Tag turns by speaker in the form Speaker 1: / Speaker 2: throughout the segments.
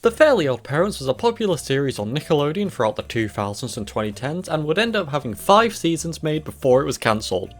Speaker 1: The Fairly OddParents was a popular series on Nickelodeon throughout the 2000s and 2010s and would end up having 5 seasons made before it was cancelled.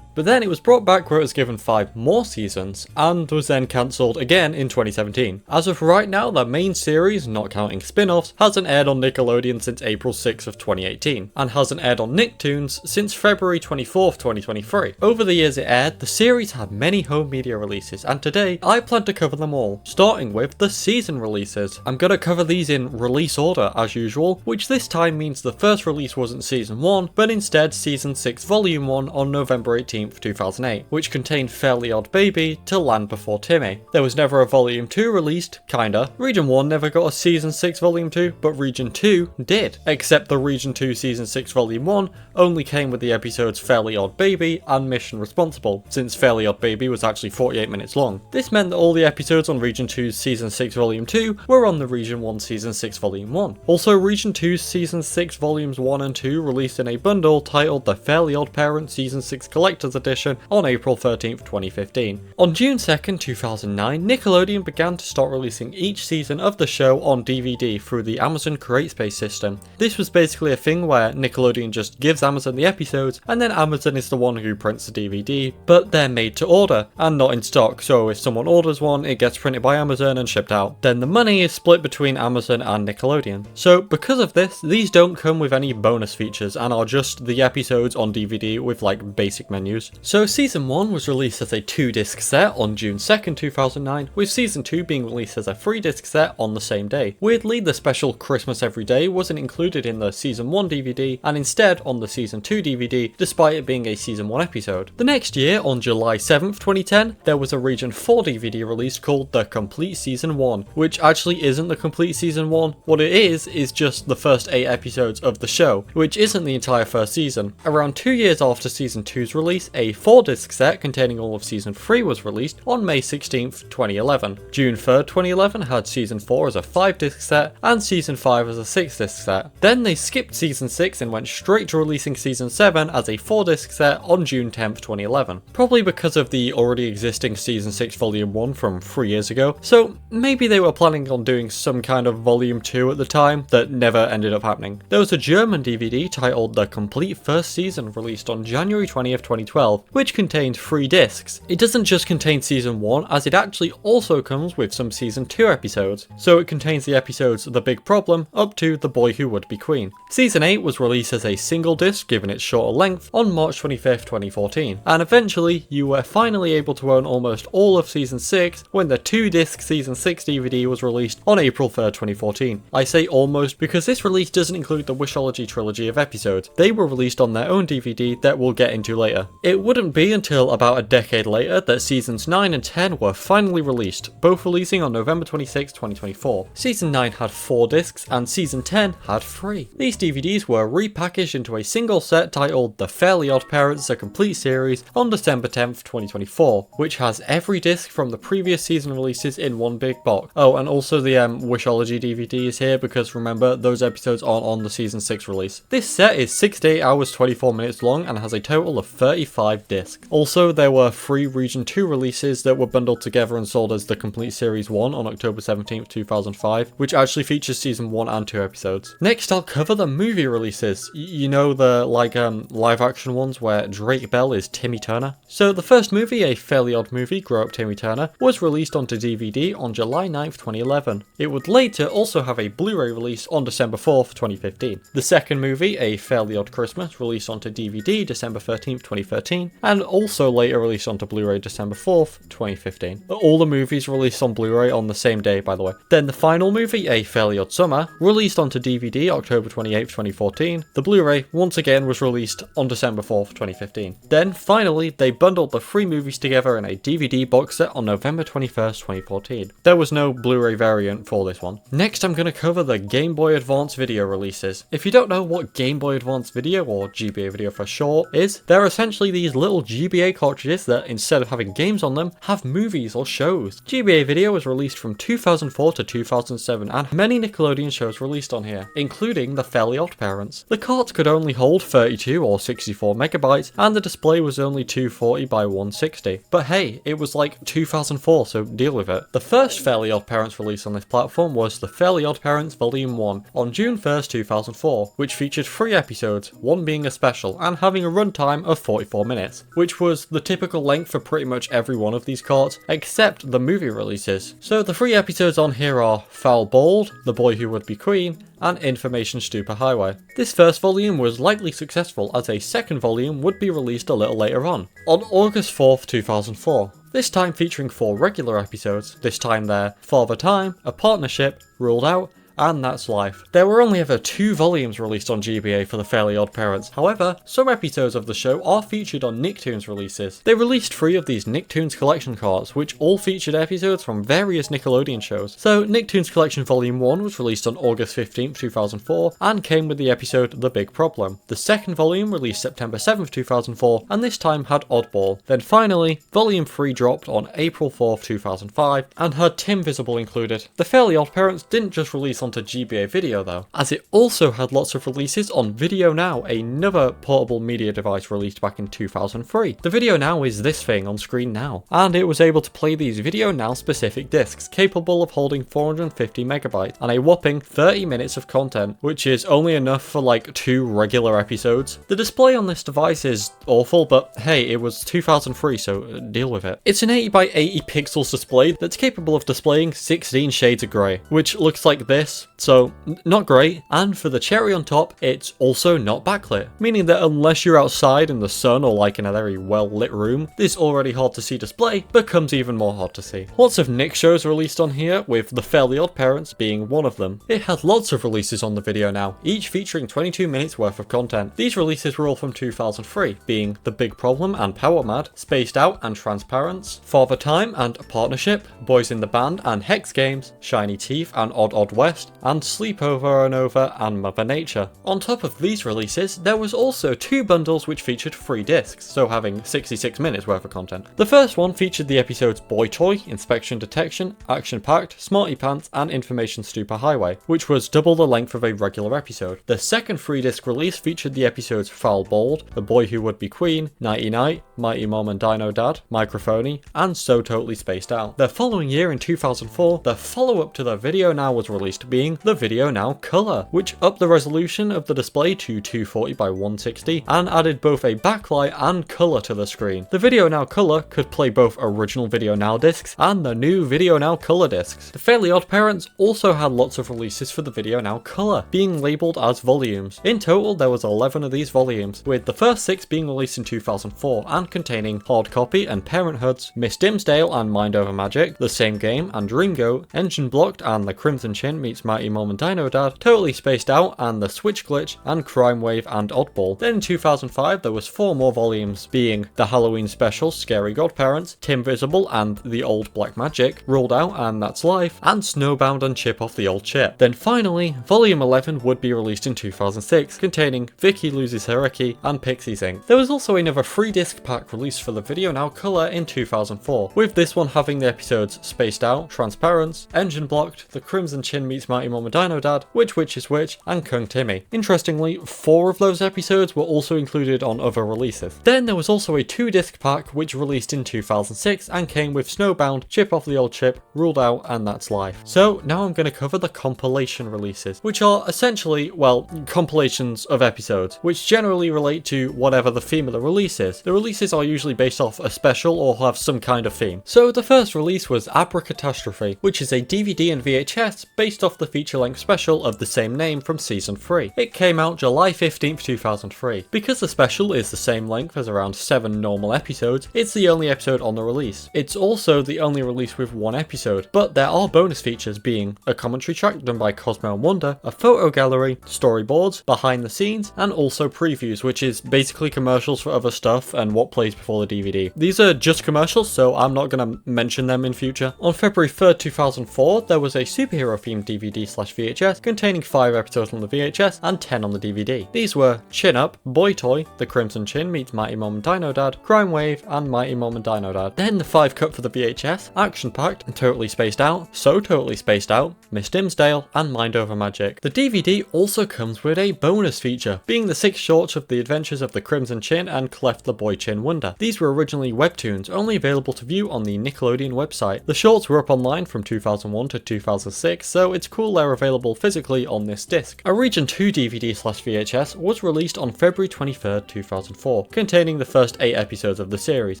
Speaker 1: But then it was brought back where it was given 5 more seasons, and was then cancelled again in 2017. As of right now, the main series, not counting spin-offs, hasn't aired on Nickelodeon since April 6th of 2018, and hasn't aired on Nicktoons since February 24th, 2023. Over the years it aired, the series had many home media releases, and today I plan to cover them all, starting with the season releases. I'm gonna cover these in release order as usual, which this time means the first release wasn't Season 1, but instead Season 6 Volume 1 on November 18th, 2008, which contained Fairly Odd Baby to Land Before Timmy. There was never a Volume 2 released, kinda. Region 1 never got a Season 6 Volume 2, but Region 2 did. Except the Region 2 Season 6 Volume 1 only came with the episodes Fairly Odd Baby and Mission Responsible, since Fairly Odd Baby was actually 48 minutes long. This meant that all the episodes on Region 2's Season 6 Volume 2 were on the Region 1 Season 6 Volume 1. Also, Region 2's Season 6 Volumes 1 and 2 released in a bundle titled The Fairly OddParents Season 6 Collector's Edition on April 13th, 2015. On June 2nd, 2009, Nickelodeon began to start releasing each season of the show on DVD through the Amazon CreateSpace system. This was basically a thing where Nickelodeon just gives Amazon the episodes, and then Amazon is the one who prints the DVD, but they're made to order and not in stock, so if someone orders one, it gets printed by Amazon and shipped out. Then the money is split between Amazon and Nickelodeon. So because of this, these don't come with any bonus features and are just the episodes on DVD with like basic menus. So Season 1 was released as a 2-disc set on June 2nd, 2009, with Season 2 being released as a 3-disc set on the same day. Weirdly, the special Christmas Every Day wasn't included in the Season 1 DVD, and instead on the Season 2 DVD, despite it being a Season 1 episode. The next year, on July 7th, 2010, there was a Region 4 DVD release called The Complete Season 1, which actually isn't the Complete Season 1. What it is just the first 8 episodes of the show, which isn't the entire first season. Around 2 years after Season 2's release, a 4-disc set containing all of Season 3 was released on May 16th, 2011. June 3rd, 2011 had Season 4 as a 5-disc set and Season 5 as a 6-disc set. Then they skipped Season 6 and went straight to releasing Season 7 as a 4-disc set on June 10th, 2011. Probably because of the already existing Season 6 Volume 1 from 3 years ago, so maybe they were planning on doing some kind of Volume 2 at the time that never ended up happening. There was a German DVD titled The Complete First Season released on January 20th, 2012, which contained 3 discs. It doesn't just contain Season 1, as it actually also comes with some Season 2 episodes, so it contains the episodes The Big Problem up to The Boy Who Would Be Queen. Season 8 was released as a single disc given its shorter length on March 25th, 2014, and eventually you were finally able to own almost all of Season 6 when the 2-disc Season 6 DVD was released on April 3rd, 2014. I say almost because this release doesn't include the Wishology trilogy of episodes. They were released on their own DVD that we'll get into later. It wouldn't be until about a decade later that Seasons 9 and 10 were finally released, both releasing on November 26, 2024. Season 9 had 4 discs and Season 10 had 3. These DVDs were repackaged into a single set titled The Fairly OddParents: A Complete Series on December 10th, 2024, which has every disc from the previous season releases in one big box. Oh, and also the Wishology DVD is here because remember, those episodes aren't on the Season 6 release. This set is 68 hours 24 minutes long and has a total of 35 discs. Also, there were 3 Region 2 releases that were bundled together and sold as the Complete Series 1 on October 17th, 2005, which actually features Season 1 and 2 episodes. Next, I'll cover the movie releases. You know, the live action ones where Drake Bell is Timmy Turner? So the first movie, A Fairly Odd Movie, Grow Up Timmy Turner, was released onto DVD on July 9th, 2011. It would later also have a Blu Ray release on December 4th, 2015. The second movie, A Fairly Odd Christmas, released onto DVD December 13th, 2013, and also later released onto Blu Ray December 4th, 2015. All the movies released on Blu Ray on the same day, by the way. Then the final movie, A Fairly Odd Summer, released onto DVD October 28th, 2014. The Blu Ray once again was released on December 4th, 2015. Then finally, they bundled the 3 movies together in a DVD box set on November 21st, 2014. There was no Blu Ray variant for this one. Next, I'm going to cover the Game Boy Advance video releases. If you don't know what Game Boy Advance Video, or GBA Video for short, is, they're essentially play these little GBA cartridges that, instead of having games on them, have movies or shows. GBA Video was released from 2004 to 2007 and many Nickelodeon shows released on here, including the Fairly OddParents. The carts could only hold 32 or 64 megabytes and the display was only 240 by 160. But hey, it was like 2004, so deal with it. The first Fairly OddParents release on this platform was the Fairly OddParents Volume 1 on June 1st, 2004, which featured 3 episodes, one being a special and having a runtime of 44 minutes, which was the typical length for pretty much every one of these carts, except the movie releases. So the 3 episodes on here are Foul Bald, The Boy Who Would Be Queen, and Information Superhighway. This first volume was likely successful as a second volume would be released a little later on August 4th, 2004. This time featuring 4 regular episodes, this time they're Father Time, A Partnership, Ruled Out, and That's Life. There were only ever 2 volumes released on GBA for the Fairly OddParents. However, some episodes of the show are featured on Nicktoons releases. They released 3 of these Nicktoons collection carts, which all featured episodes from various Nickelodeon shows. So Nicktoons Collection Volume 1 was released on August 15th, 2004, and came with the episode The Big Problem. The second volume released September 7th, 2004, and this time had Oddball. Then finally, Volume 3 dropped on April 4th, 2005, and had Tim Visible included. The Fairly OddParents didn't just release onto GBA Video though, as it also had lots of releases on VideoNow, another portable media device released back in 2003. The VideoNow is this thing on screen now, and it was able to play these VideoNow specific discs capable of holding 450 megabytes and a whopping 30 minutes of content, which is only enough for like 2 regular episodes. The display on this device is awful, but hey, it was 2003, so deal with it. It's an 80 by 80 pixels display that's capable of displaying 16 shades of grey, which looks like this. So not great, and for the cherry on top, it's also not backlit, meaning that unless you're outside in the sun or like in a very well lit room, this already hard to see display becomes even more hard to see. Lots of Nick shows released on here, with the Fairly OddParents being one of them. It had lots of releases on the VideoNow, each featuring 22 minutes worth of content. These releases were all from 2003, being The Big Problem and Power Mad, Spaced Out and Transparents, Father Time and Partnership, Boys in the Band and Hex Games, Shiny Teeth and Odd Odd West, and Sleepover and Over and Mother Nature. On top of these releases, there was also 2 bundles which featured 3 discs, so having 66 minutes worth of content. The first one featured the episodes Boy Toy, Inspection Detection, Action Packed, Smarty Pants, and Information Superhighway, which was double the length of a regular episode. The second 3-disc release featured the episodes Foul Bald, The Boy Who Would Be Queen, Nighty Night, Mighty Mom and Dino Dad, Microphony, and So Totally Spaced Out. The following year in 2004, the follow-up to the VideoNow was released, being the VideoNow Color, which upped the resolution of the display to 240 by 160 and added both a backlight and color to the screen. The VideoNow Color could play both original VideoNow discs and the new VideoNow Color discs. The Fairly OddParents also had lots of releases for the VideoNow Color, being labelled as volumes. In total, there was 11 of these volumes, with the first 6 being released in 2004 and containing Hard Copy and Parenthoods, Miss Dimsdale and Mind Over Magic, The Same Game and Dream Goat, Engine Blocked and The Crimson Chin meets Mighty Mom and Dino Dad, Totally Spaced Out and The Switch Glitch, and Crime Wave and Oddball. Then in 2005 there was 4 more volumes, being The Halloween Special, Scary Godparents, Tim Visible and The Old Black Magic, Ruled Out and That's Life, and Snowbound and Chip Off the Old Chip. Then finally, Volume 11 would be released in 2006, containing Vicky Loses Her Icky and Pixies Inc. There was also another 3-disc pack released for the VideoNow Color in 2004, with this one having the episodes Spaced Out, Transparents, Engine Blocked, The Crimson Chin meets Mighty Mom and Dino Dad, Which Witch is Which, and Kung Timmy. Interestingly, 4 of those episodes were also included on other releases. Then there was also a 2-disc pack which released in 2006 and came with Snowbound, Chip Off the Old Chip, Ruled Out, and That's Life. So now I'm going to cover the compilation releases, which are essentially, well, compilations of episodes, which generally relate to whatever the theme of the release is. The releases are usually based off a special or have some kind of theme. So the first release was Abracatastrophe, which is a DVD and VHS based off the feature-length special of the same name from season 3. It came out July 15th, 2003. Because the special is the same length as around 7 normal episodes, it's the only episode on the release. It's also the only release with 1 episode, but there are bonus features, being a commentary track done by Cosmo and Wanda, a photo gallery, storyboards, behind the scenes, and also previews, which is basically commercials for other stuff and what plays before the DVD. These are just commercials, so I'm not going to mention them in future. On February 3rd, 2004, there was a superhero themed DVD DVD/VHS, containing 5 episodes on the VHS and 10 on the DVD. These were Chin Up, Boy Toy, The Crimson Chin meets Mighty Mom and Dino Dad, Crime Wave, and Mighty Mom and Dino Dad. Then the 5 cut for the VHS, Action Packed and Totally Spaced Out, So Totally Spaced Out, Miss Dimsdale, and Mind Over Magic. The DVD also comes with a bonus feature, being the 6 shorts of the adventures of the Crimson Chin and Cleft the Boy Chin Wonder. These were originally webtoons, only available to view on the Nickelodeon website. The shorts were up online from 2001 to 2006, so it's cool they're available physically on this disc. A Region 2 DVD/VHS was released on February 23rd, 2004, containing the first 8 episodes of the series,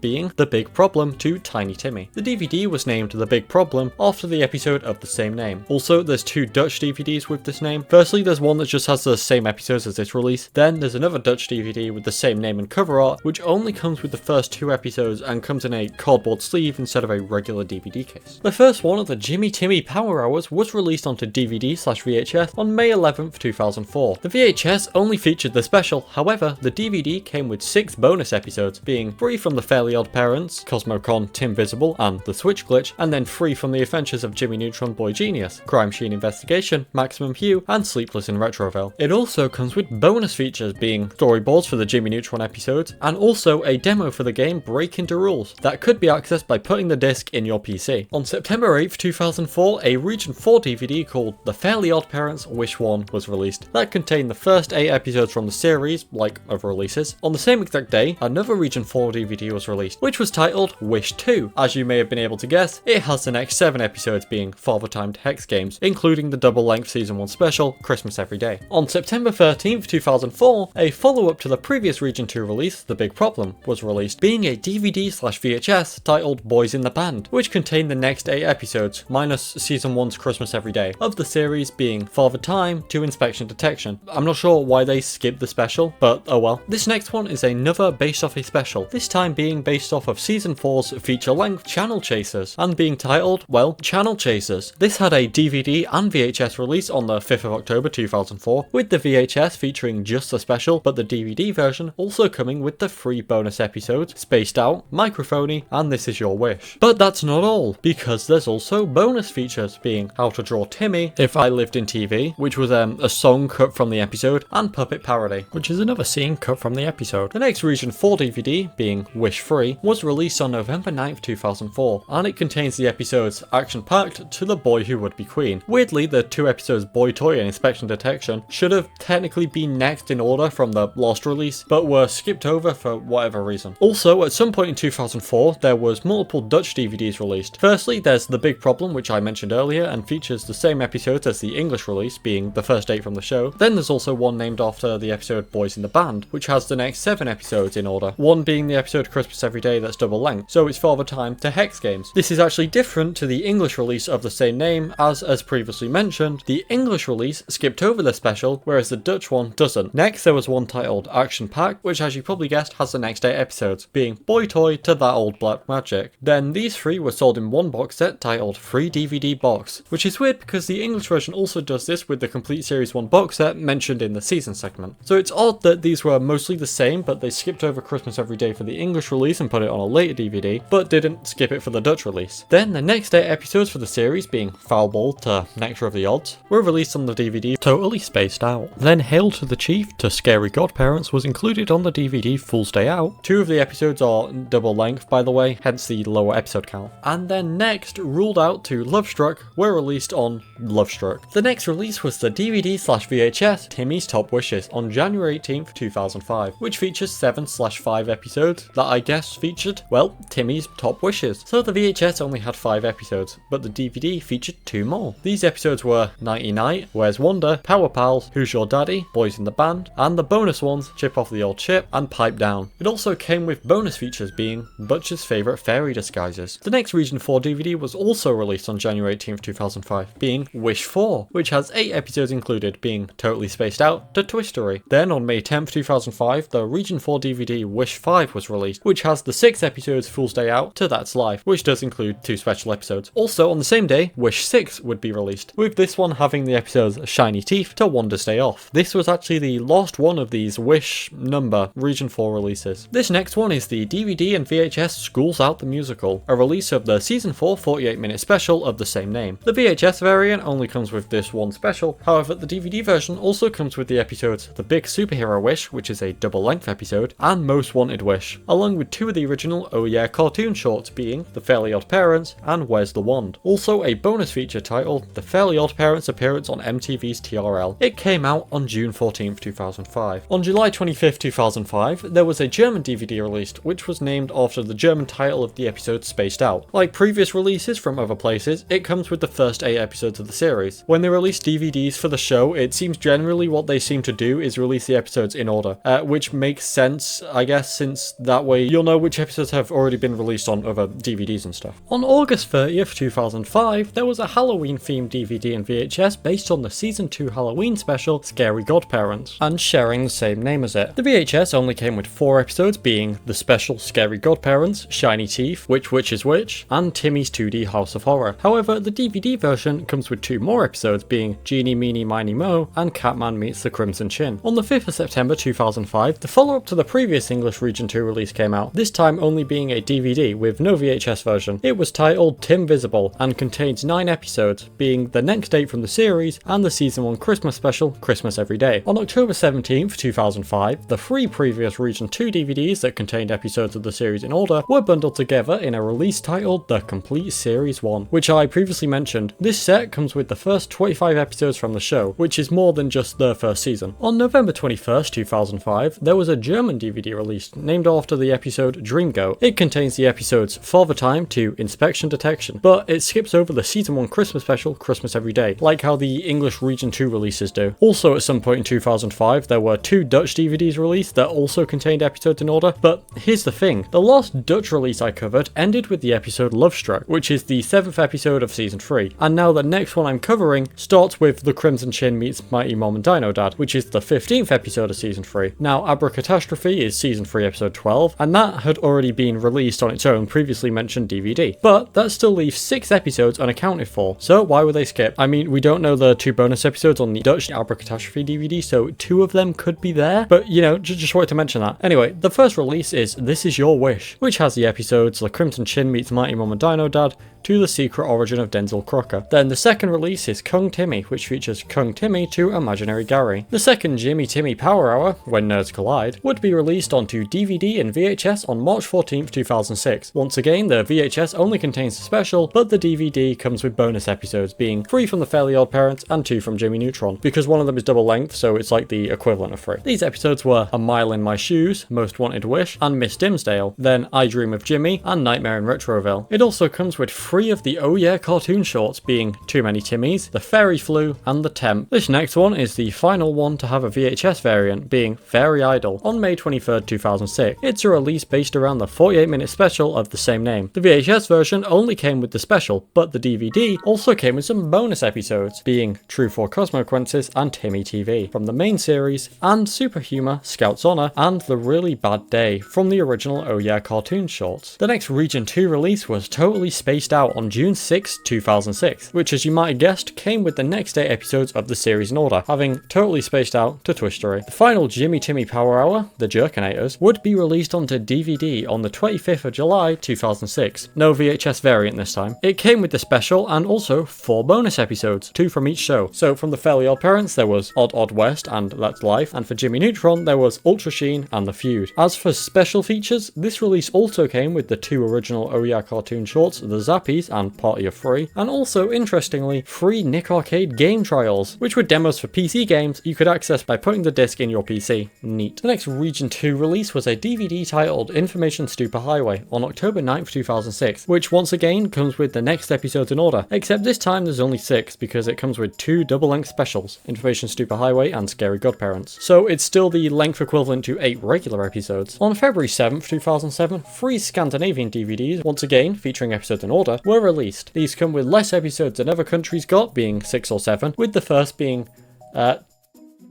Speaker 1: being The Big Problem to Tiny Timmy. The DVD was named The Big Problem after the episode of the same name. Also, there's 2 Dutch DVDs with this name. Firstly, there's one that just has the same episodes as this release. Then there's another Dutch DVD with the same name and cover art, which only comes with the first 2 episodes and comes in a cardboard sleeve instead of a regular DVD case. The first one of the Jimmy Timmy Power Hours was released onto DVD/VHS on May 11th, 2004. The VHS only featured the special, however, the DVD came with 6 bonus episodes, being 3 from the Fairly OddParents, CosmoCon, Tim Visible, and The Switch Glitch, and then 3 from the Adventures of Jimmy Neutron Boy Genius, Crime Scene Investigation, Maximum Hue, and Sleepless in Retroville. It also comes with bonus features, being storyboards for the Jimmy Neutron episodes, and also a demo for the game Breaking the Rules that could be accessed by putting the disc in your PC. On September 8th, 2004, a Region 4 DVD called The Fairly OddParents Wish 1 was released. That contained the first 8 episodes from the series, like other releases. On the same exact day, another Region 4 DVD was released, which was titled Wish 2. As you may have been able to guess, it has the next 7 episodes being Father Timed Hex Games, including the double-length Season 1 special, Christmas Every Day. On September 13th, 2004, a follow-up to the previous Region 2 release, The Big Problem, was released, being a DVD/VHS titled Boys in the Band, which contained the next 8 episodes, minus Season 1's Christmas Every Day, of the series being Father Time to Inspection Detection. I'm not sure why they skipped the special, but oh well. This next one is another based off a special, this time being based off of Season 4's feature-length Channel Chasers, and being titled, well, Channel Chasers. This had a DVD and VHS release on the 5th of October 2004, with the VHS featuring just the special, but the DVD version also coming with the 3 bonus episodes, Spaced Out, Microphony, and This Is Your Wish. But that's not all, because there's also bonus features, being How to Draw Timmy, If I Lived in TV, which was a song cut from the episode, and Puppet Parody, which is another scene cut from the episode. The next Region 4 DVD, being Wish 3, was released on November 9th, 2004, and it contains the episodes Action Packed to The Boy Who Would Be Queen. Weirdly, the 2 episodes Boy Toy and Inspection Detection should have technically been next in order from the last release, but were skipped over for whatever reason. Also, at some point in 2004, there was multiple Dutch DVDs released. Firstly, there's The Big Problem, which I mentioned earlier, and features the same episodes as the English release, being the first 8 from the show. Then there's also one named after the episode Boys in the Band, which has the next 7 episodes in order, one being the episode Christmas Every Day that's double length, so it's Father Time to Hex Games. This is actually different to the English release of the same name, as previously mentioned, the English release skipped over the special, whereas the Dutch one doesn't. Next, there was one titled Action Pack, which as you probably guessed has the next 8 episodes, being Boy Toy to That Old Black Magic. Then these 3 were sold in one box set titled Free DVD Box, which is weird because the English version also does this with the complete Series 1 box set mentioned in the season segment. So it's odd that these were mostly the same, but they skipped over Christmas Every Day for the English release and put it on a later DVD, but didn't skip it for the Dutch release. Then the next 8 episodes for the series, being Foul Ball to Nectar of the Odds, were released on the DVD Totally Spaced Out. Then Hail to the Chief to Scary Godparents was included on the DVD Fool's Day Out. 2 of the episodes are double length, by the way, hence the lower episode count. And then next, Ruled Out to Lovestruck were released on Lovestruck. The next release was the DVD/VHS Timmy's Top Wishes on January 18th, 2005, which features 7/5 episodes that I guess featured, well, Timmy's Top Wishes. So the VHS only had 5 episodes, but the DVD featured 2 more. These episodes were Nighty Night, Where's Wanda, Power Pals, Who's Your Daddy, Boys in the Band, and the bonus ones Chip Off the Old Chip and Pipe Down. It also came with bonus features being Butch's favourite fairy disguises. The next Region 4 DVD was also released on January 18th, 2005, being Wish 4, which has 8 episodes included, being Totally Spaced Out to Twistery. Then on May 10th, 2005, the Region 4 DVD Wish 5 was released, which has the 6 episodes Fool's Day Out to That's Life, which does include 2 special episodes. Also on the same day, Wish 6 would be released, with this one having the episodes Shiny Teeth to Wanda's Day Off. This was actually the last one of these Wish number Region 4 releases. This next one is the DVD and VHS Schools Out the Musical, a release of the Season 4 48-minute special of the same name. The VHS variant variant only comes with this one special, however the DVD version also comes with the episodes The Big Superhero Wish, which is a double length episode, and Most Wanted Wish, along with 2 of the original Oh Yeah cartoon shorts being The Fairly OddParents and Where's the Wand. Also a bonus feature titled The Fairly OddParents Appearance on MTV's TRL. It came out on June 14th, 2005. On July 25th, 2005, there was a German DVD released, which was named after the German title of the episode Spaced Out. Like previous releases from other places, it comes with the first 8 episodes of the series. When they release DVDs for the show, it seems generally what they seem to do is release the episodes in order, which makes sense, I guess, since that way you'll know which episodes have already been released on other DVDs and stuff. On August 30th, 2005, there was a Halloween-themed DVD and VHS based on the Season 2 Halloween special Scary Godparents, and sharing the same name as it. The VHS only came with 4 episodes, being the special Scary Godparents, Shiny Teeth, Which Witch is Which, and Timmy's 2D House of Horror. However, the DVD version comes with 2 more episodes, being Genie Meenie Miny Mo and Catman Meets the Crimson Chin. On the 5th of September 2005, the follow-up to the previous English Region 2 release came out, this time only being a DVD with no VHS version. It was titled Tim Visible and contains 9 episodes, being the next date from the series and the Season 1 Christmas special, Christmas Every Day. On October 17th, 2005, the 3 previous Region 2 DVDs that contained episodes of the series in order were bundled together in a release titled The Complete Series 1, which I previously mentioned. This set comes with the first 25 episodes from the show, which is more than just the first season. On November 21st, 2005, there was a German DVD released named after the episode Dream Go. It contains the episodes Father Time to Inspection Detection, but it skips over the Season 1 Christmas special, Christmas Every Day, like how the English Region 2 releases do. Also at some point in 2005, there were 2 Dutch DVDs released that also contained episodes in order, but here's the thing, the last Dutch release I covered ended with the episode Love Struck, which is the 7th episode of Season 3, and now the next one I'm covering starts with The Crimson Chin Meets Mighty Mom and Dino Dad, which is the 15th episode of Season 3. Now Abracatastrophe is Season 3 episode 12, and that had already been released on its own previously mentioned DVD, but that still leaves 6 episodes unaccounted for, so why were they skipped? I mean, we don't know the 2 bonus episodes on the Dutch Abracatastrophe DVD, so 2 of them could be there, but you know, just wanted to mention that. Anyway, the first release is This Is Your Wish, which has the episodes The Crimson Chin Meets Mighty Mom and Dino Dad to The Secret Origin of Denzel Crocker. Then the second release is Kung Timmy, which features Kung Timmy to Imaginary Gary. The second Jimmy Timmy Power Hour, When Nerds Collide, would be released onto DVD and VHS on March 14th, 2006. Once again, the VHS only contains the special, but the DVD comes with bonus episodes, being 3 from The Fairly OddParents and 2 from Jimmy Neutron, because one of them is double length, so it's like the equivalent of 3. These episodes were A Mile in My Shoes, Most Wanted Wish, and Miss Dimsdale, then I Dream of Jimmy, and Nightmare in Retroville. It also comes with 3 of the Oh Yeah cartoon shorts, being Too Many Timmys, The Fairy Flu, and The Temp. This next one is the final one to have a VHS variant, being Fairy Idol, on May 23rd, 2006. It's a release based around the 48-minute special of the same name. The VHS version only came with the special, but the DVD also came with some bonus episodes, being True 4 Cosmoquences and Timmy TV from the main series, and Super Humor, Scout's Honor, and The Really Bad Day from the original Oh Yeah cartoon shorts. The next Region 2 release was Totally Spaced Out on June 6, 2006, which, as you might have guessed, came with the next 8 episodes of the series in order, having Totally Spaced Out to Twistery. The final Jimmy Timmy Power Hour, The Jerkinators, would be released onto DVD on the 25th of July 2006. No VHS variant this time. It came with the special and also 4 bonus episodes, 2 from each show. So from The Fairly OddParents there was Odd Odd West and That's Life, and for Jimmy Neutron there was Ultra Sheen and The Feud. As for special features, this release also came with the 2 original Oh Yeah cartoon shorts, The Zappies and Party of 3, and also, interestingly, 3 Nick Arcade game trials, which were demos for PC games you could access by putting the disc in your PC. Neat. The next Region 2 release was a DVD titled Information Superhighway on October 9th, 2006, which once again comes with the next episodes in order, except this time there's only 6 because it comes with 2 double-length specials, Information Superhighway and Scary Godparents. So it's still the length equivalent to 8 regular episodes. On February 7th, 2007, 3 Scandinavian DVDs, once again featuring episodes in order, were released. These come with less episodes than other countries got, being 6 or 7, with the first being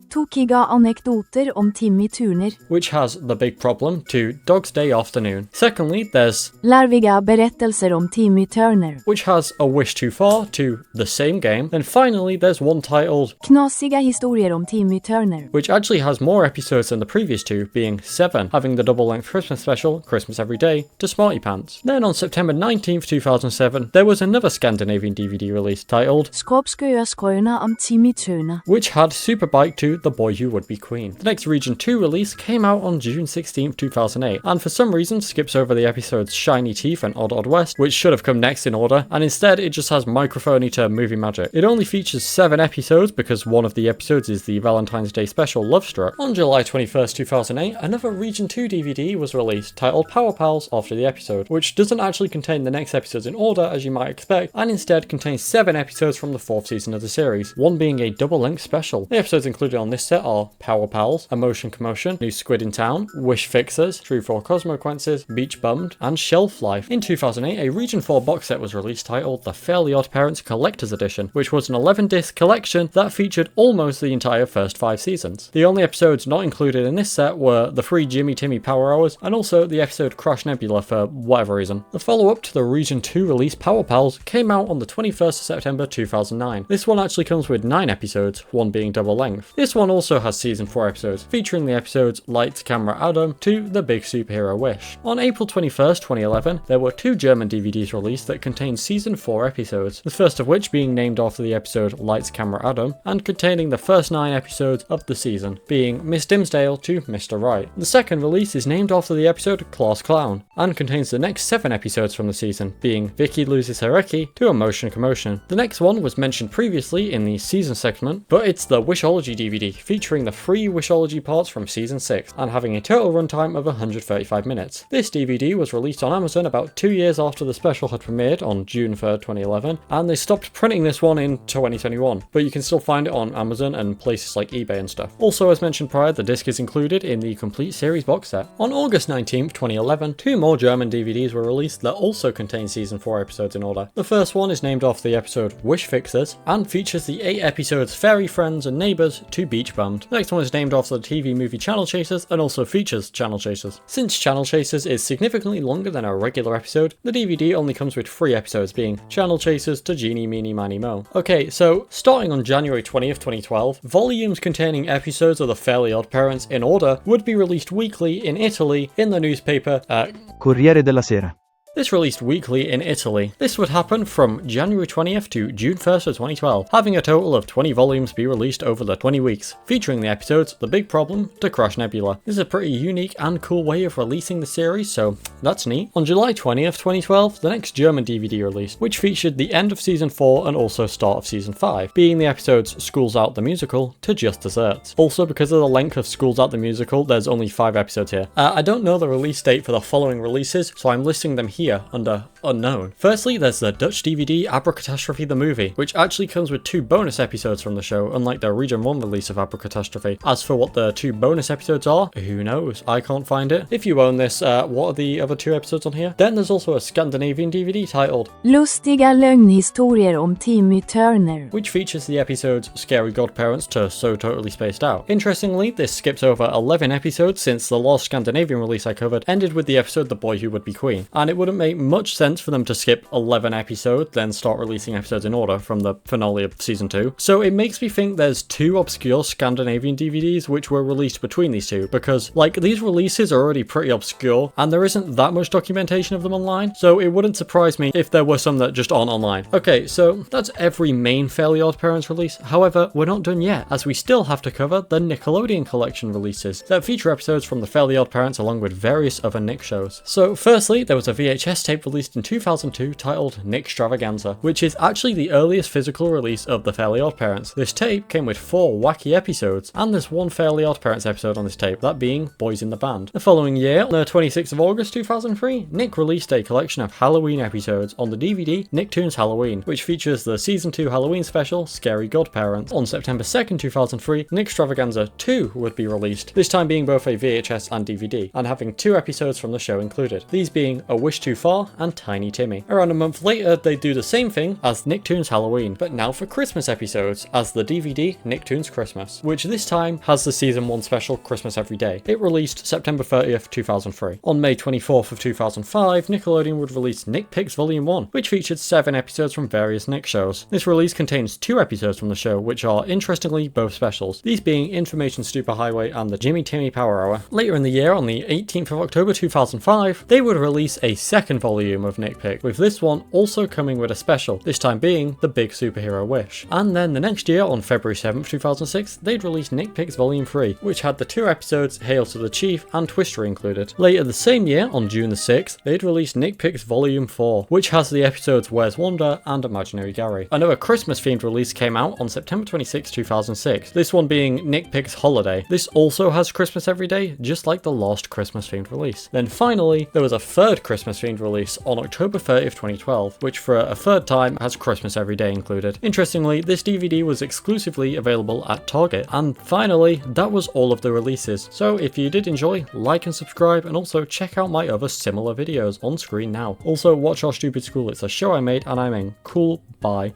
Speaker 2: Tokiga anekdoter om Timmy Turner.
Speaker 1: which has the big problem to Dog's Day Afternoon. Secondly, there's
Speaker 2: Larviga berättelser om Timmy Turner.
Speaker 1: which has A Wish Too Far to the same game. And finally, there's one titled
Speaker 2: Knasiga historier om Timmy Turner.
Speaker 1: which actually has more episodes than the previous two, being 7, having the double-length Christmas special, Christmas Every Day, to Smarty Pants. Then on September 19th, 2007, there was another Scandinavian DVD release titled
Speaker 2: Skapsgøyaskorna om Timmy Turner.
Speaker 1: which had Superbike to The Boy Who Would Be Queen. The next Region 2 release came out on June 16th, 2008, and for some reason skips over the episodes Shiny Teeth and Odd Odd West, which should have come next in order, and instead it just has Microphony to Movie Magic. It only features 7 episodes because one of the episodes is the Valentine's Day special Love Struck. On July 21st, 2008, another Region 2 DVD was released titled Power Pals after the episode, which doesn't actually contain the next episodes in order as you might expect, and instead contains 7 episodes from the 4th season of the series, one being a double-length special. The episodes included on this set are Power Pals, Emotion Commotion, New Squid in Town, Wish Fixers, True 4 Cosmoquences, Beach Bummed, and Shelf Life. In 2008, a Region 4 box set was released titled The Fairly OddParents Collector's Edition, which was an 11-disc collection that featured almost the entire first 5 seasons. The only episodes not included in this set were the 3 Jimmy Timmy Power Hours, and also the episode Crash Nebula for whatever reason. The follow-up to the Region 2 release Power Pals came out on the 21st of September 2009. This one actually comes with 9 episodes, one being double length. This one also has Season 4 episodes, featuring the episodes Lights, Camera, Adam to The Big Superhero Wish. On April 21st, 2011, there were 2 German DVDs released that contained Season 4 episodes, the first of which being named after the episode Lights, Camera, Adam, and containing the first 9 episodes of the season, being Miss Dimsdale to Mr. Right. The second release is named after the episode Class Clown, and contains the next 7 episodes from the season, being Vicky Loses Her Eki to Emotion Commotion. The next one was mentioned previously in the season segment, but it's the Wishology DVD, featuring the 3 Wishology parts from season 6, and having a total runtime of 135 minutes. This DVD was released on Amazon about 2 years after the special had premiered on June 3rd, 2011, and they stopped printing this one in 2021, but you can still find it on Amazon and places like eBay and stuff. Also, as mentioned prior, the disc is included in the complete series box set. On August 19th, 2011, 2 more German DVDs were released that also contain season 4 episodes in order. The first one is named after the episode Wish Fixers, and features the 8 episodes Fairy Friends and Neighbours to Beach Bummed. The next one is named after the TV movie Channel Chasers, and also features Channel Chasers. Since Channel Chasers is significantly longer than a regular episode, the DVD only comes with 3 episodes, being Channel Chasers to Genie Meanie Miny Mo. Okay, so starting on January 20th, 2012, volumes containing episodes of the Fairly OddParents in order would be released weekly in Italy in the newspaper
Speaker 3: Corriere della Sera.
Speaker 1: This released weekly in Italy. This would happen from January 20th to June 1st of 2012, having a total of 20 volumes be released over the 20 weeks, featuring the episodes The Big Problem to Crash Nebula. This is a pretty unique and cool way of releasing the series, so that's neat. On July 20th, 2012, the next German DVD released, which featured the end of Season 4 and also start of Season 5, being the episodes School's Out the Musical to Just Desserts. Also, because of the length of School's Out the Musical, there's only 5 episodes here. I don't know the release date for the following releases, so I'm listing them here under unknown. Firstly, there's the Dutch DVD Abracatastrophe the Movie, which actually comes with 2 bonus episodes from the show, unlike the Region 1 release of Abracatastrophe. As for what the 2 bonus episodes are, who knows? I can't find it. If you own this, what are the other 2 episodes on here? Then there's also a Scandinavian DVD titled
Speaker 2: Lustiga lögnhistorier om Timmy Turner,
Speaker 1: which features the episodes Scary Godparents to So Totally Spaced Out. Interestingly, this skips over 11 episodes since the last Scandinavian release I covered ended with the episode The Boy Who Would Be Queen, and it wouldn't make much sense for them to skip 11 episodes, then start releasing episodes in order from the finale of Season 2. So it makes me think there's 2 obscure Scandinavian DVDs which were released between these 2, because like these releases are already pretty obscure and there isn't that much documentation of them online, so it wouldn't surprise me if there were some that just aren't online. Okay, so that's every main Fairly OddParents release. However, we're not done yet, as we still have to cover the Nickelodeon collection releases that feature episodes from the Fairly OddParents along with various other Nick shows. So firstly, there was a VHS tape released in 2002 titled Nick Extravaganza, which is actually the earliest physical release of the Fairly OddParents. This tape came with 4 wacky episodes, and there's 1 Fairly OddParents episode on this tape, that being Boys in the Band. The following year, on the 26th of August 2003, Nick released a collection of Halloween episodes on the DVD Nicktoons Halloween, which features the Season 2 Halloween special Scary Godparents. On September 2nd, 2003, Nick Extravaganza 2 would be released, this time being both a VHS and DVD, and having 2 episodes from the show included, these being A Wish Too Too Far, and Tiny Timmy. Around a month later, they do the same thing as Nicktoons Halloween, but now for Christmas episodes as the DVD Nicktoons Christmas, which this time has the season 1 special Christmas Every Day. It released September 30th, 2003. On May 24th of 2005, Nickelodeon would release Nick Picks Volume 1, which featured 7 episodes from various Nick shows. This release contains 2 episodes from the show, which are interestingly both specials, these being Information Superhighway and the Jimmy Timmy Power Hour. Later in the year, on the 18th of October 2005, they would release a second volume of Nick Pick, with this one also coming with a special, this time being The Big Superhero Wish. And then the next year, on February 7th, 2006, they'd release Nick Picks Volume 3, which had the 2 episodes Hail to the Chief and Twister included. Later the same year, on June the 6th, they'd release Nick Picks Volume 4, which has the episodes Where's Wanda and Imaginary Gary. Another Christmas themed release came out on September 26, 2006, this one being Nick Picks Holiday. This also has Christmas Every Day, just like the last Christmas themed release. Then finally, there was a third Christmas themed release on October 30th, 2012, which for a third time has Christmas Every Day included. Interestingly, this DVD was exclusively available at Target. And finally, that was all of the releases. So if you did enjoy, like and subscribe, and also check out my other similar videos on screen now. Also watch Our Stupid School, it's a show I made and I'm in. Cool, bye.